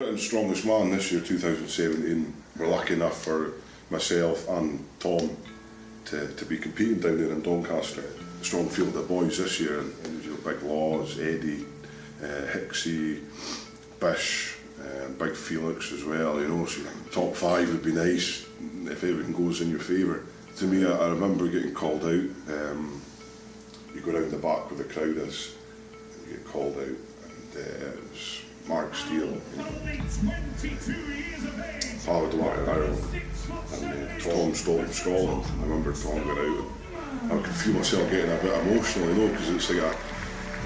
In Strongest Man this year, 2017, we're lucky enough for myself and Tom to be competing down there in Doncaster. A strong field of boys this year, and you know, Big Laws, Eddie, Hicksy, Bish, Big Felix as well, you know, so top 5 would be nice if everything goes in your favour. To me, I remember getting called out. You go round the back where the crowd is, and you get called out, and it was Mark Steele, you know, Howard Martin Ireland, and Tom Stoltman from Scotland. I remember Tom got out, and I could feel myself getting a bit emotional, you know, because it's like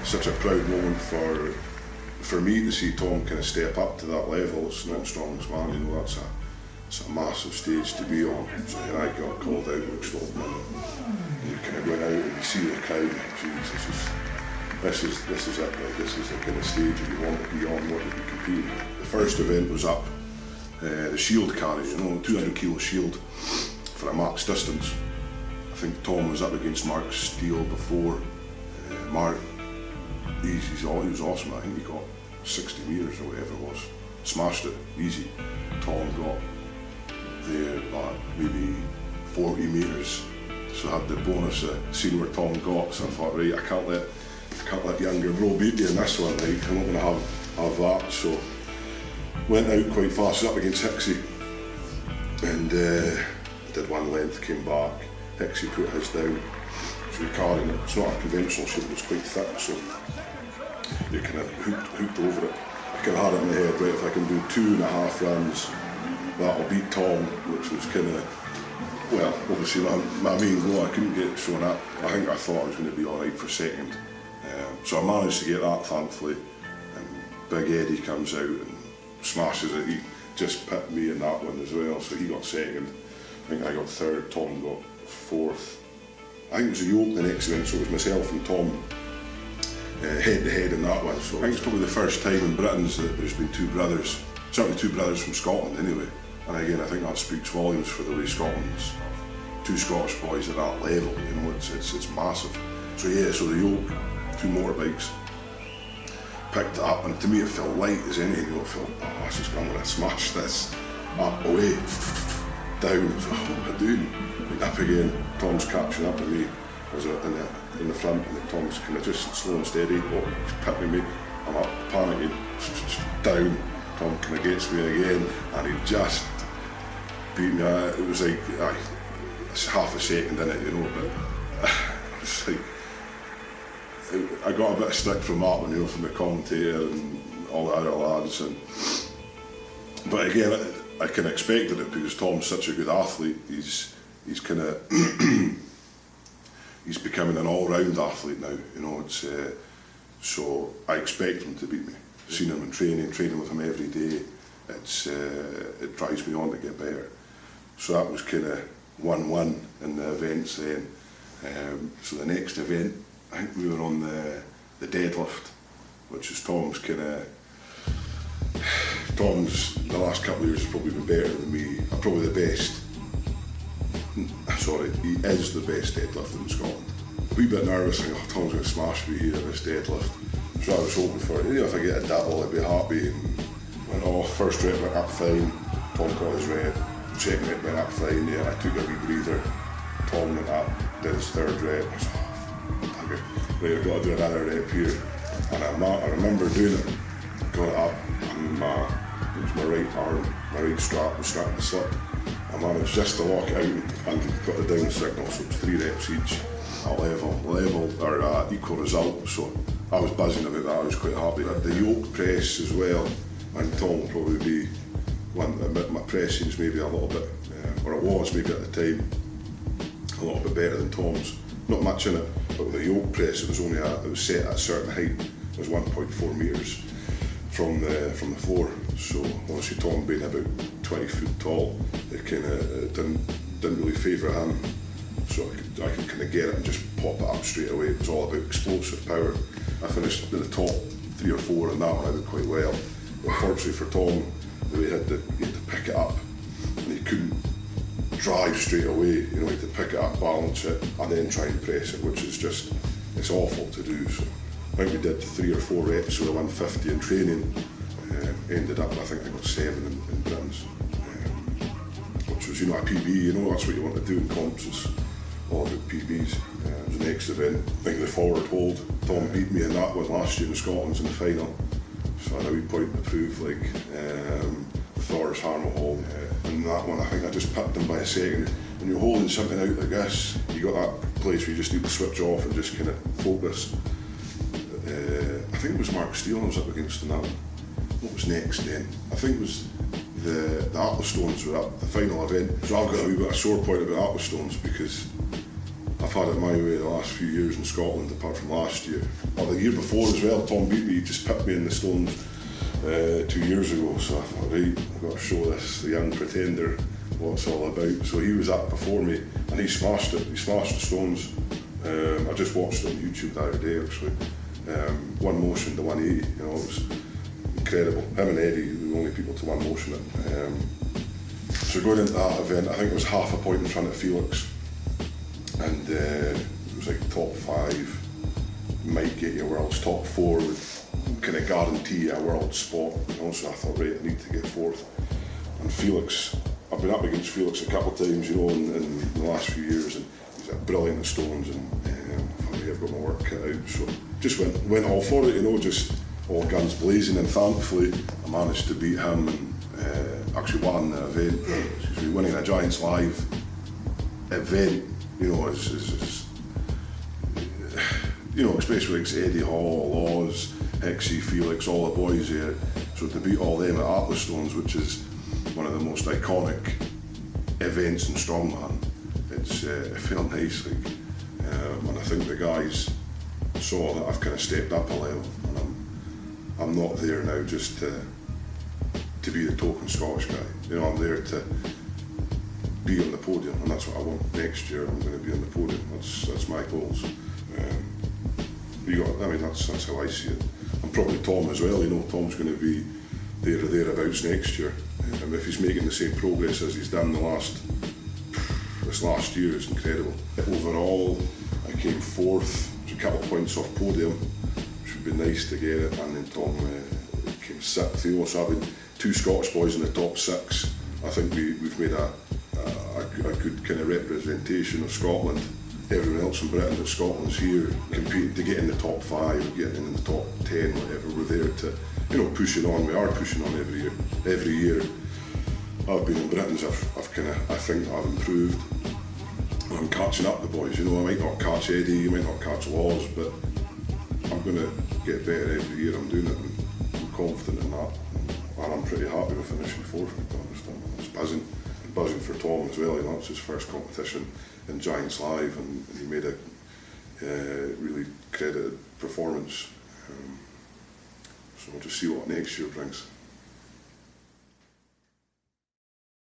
such a proud moment for me to see Tom kind of step up to that level. It's not Strongest Man, you know, it's a massive stage to be on. So when I got called out with Stoltman, and you kind of went out and you see the crowd, and Jesus, this is it, like, this is the kind of stage that you want to be on, what you be competing. The first event was up, the shield carry, you know, 200 kilo shield for a max distance. I think Tom was up against Mark Steele before. Mark, he was awesome. I think he got 60 metres or whatever it was. Smashed it, easy. Tom got there at maybe 40 metres. So I had the bonus of seeing where Tom got, so I thought, right, I can't let younger bro beat me in this one, like, I'm not going to have that. So went out quite fast, up against Hicksy, and did one length, came back. Hicksy put his down, so we're carrying it. It's not a conventional shield, it's quite thick, so you kind of hooked over it. I kind of had it in my head, right, if I can do 2.5 runs, that'll beat Tom, which was kind of, well, obviously my main goal. I couldn't get shown up. I think I thought I was going to be alright for second. So I managed to get that, thankfully, and Big Eddie comes out and smashes it. He just pipped me in that one as well, so he got second. I think I got third, Tom got fourth. I think it was a yoke the next event, so it was myself and Tom head to head in that one. So I think it's probably the first time in Britain's that there's been two brothers, certainly two brothers from Scotland anyway. And again, I think that speaks volumes for the way Scotland's, two Scottish boys at that level, you know, it's massive. So yeah, so the yoke, 2 motorbikes, picked it up, and to me it felt light as anything. You know, it felt, oh, I'm just going to smash this up, away, down. So what am I doing? Up again, Tom's catching up with me. I was in the front, and Tom's kind of just slow and steady, pipping me. I'm up, panicking, down. Tom kind of gets me again, and he just beat me. It was like half a second in it, you know, but it was like, I got a bit of stick from that one, you know, from the commentator and all the other lads. But again, I kind of expected it because Tom's such a good athlete. He's kind of he's becoming an all-round athlete now, you know. It's so I expect him to beat me. Seen him in training with him every day. It drives me on to get better. So that was kind of 1-1 in the events then. So the next event, I think we were on the deadlift, which is Tom's the last couple of years has probably been better than me. I'm probably the best. Sorry, he is the best deadlifter in Scotland. A wee bit nervous, thinking, oh, Tom's going to smash me here in this deadlift. So I was hoping for it. You know, if I get a double, I'd be happy. And went off. First rep went up fine. Tom got his rep. Second rep went up fine. Yeah, I took a wee breather. Tom went up, did his third rep. I was, right, I've got to do another rep here. And I remember doing it. Got it up, and it was my right arm, my right strap was starting to slip. I managed just to lock it out and got the down signal. So it was 3 reps each. At level or equal result. So I was buzzing about that. I was quite happy. The yoke press as well, and Tom will probably be one. My pressing's maybe a little bit, or it was maybe at the time, a little bit better than Tom's. Not much in it, but with the yoke press, it was set at a certain height. It was 1.4 metres from the floor. So obviously Tom being about 20 foot tall, it kind of didn't really favour him. So I could kind of get it and just pop it up straight away. It was all about explosive power. I finished in the top 3 or 4 and that one I did quite well. But unfortunately for Tom, he had to pick it up, and he couldn't drive straight away. You know, he had to pick it up, balance it, and then try and press it, which is just, it's awful to do. So I think we did 3 or 4 reps with a 150 in training. ended up, I think I got 7 in Britain's, which was, you know, a PB, you know, that's what you want to do in comps, is all about PBs. The next event, I think the forward hold, Tom beat me in that one last year in Scotland's in the final, so I had a wee point to prove, like, Thor's Harmel hold, and that one I think I just pipped him by a second. When you're holding something out like this, you got that place where you just need to switch off and just kind of focus. I think it was Mark Steele I was up against in that one. What was next then? I think it was the Atlas Stones were at the final event. So I've got a wee bit of sore point about Atlas Stones because I've had it my way the last few years in Scotland, apart from last year. Or the year before as well, Tom beat me, he just pipped me in the Stones 2 years ago. So I thought, right, I've got to show this, the young pretender, what it's all about. So he was up before me and he smashed it, he smashed the Stones. I just watched it on YouTube the other day actually. One motion to 180, you know, it was incredible. Him and Eddie were the only people to one motion it. So going into that event, I think it was half a point in front of Felix, and it was like top 5 might get you a world's top 4 would kind of guarantee a world spot, you know, so I thought, right, I need to get 4th. And Felix, I've been up against Felix a couple of times, you know, in the last few years, and he's brilliant at Stones, and I thought, right, I've got my work cut out, so just went all for it, you know, just all guns blazing, and thankfully I managed to beat him and actually won the event. Winning a Giants Live event, you know, is you know, especially like Eddie Hall, Oz, Hixie, Felix, all the boys there. So to beat all them at Atlas Stones, which is one of the most iconic events in Strongman, it felt nice, like, and I think the guys saw that I've kind of stepped up a level, and I'm not there now just to be the token Scottish guy. You know, I'm there to be on the podium, and that's what I want next year. I'm going to be on the podium. That's my goals. I mean, that's how I see it. And probably Tom as well. You know, Tom's going to be there or thereabouts next year. If he's making the same progress as he's done this last year, is incredible. Overall, I came 4th, a couple of points off podium, which would be nice to get it, and then Tom came 6th. You know, so having 2 Scottish boys in the top 6, I think we've made a good kind of representation of Scotland. Everyone else in Britain, that Scotland's here competing to get in the top 5, getting in the top 10, whatever. We're there to, you know, pushing on. We are pushing on every year. Every year I've been in Britain's, I think I've improved. I'm catching up the boys, you know. I might not catch Eddie, you might not catch Laws, but I'm going to get better every year. I'm doing it, and I'm confident in that. And I'm pretty happy with finishing 4th, to be honest. I was buzzing for Tom as well, you know. It's his first competition in Giants Live, and he made a really credited performance. So we'll just see what next year brings.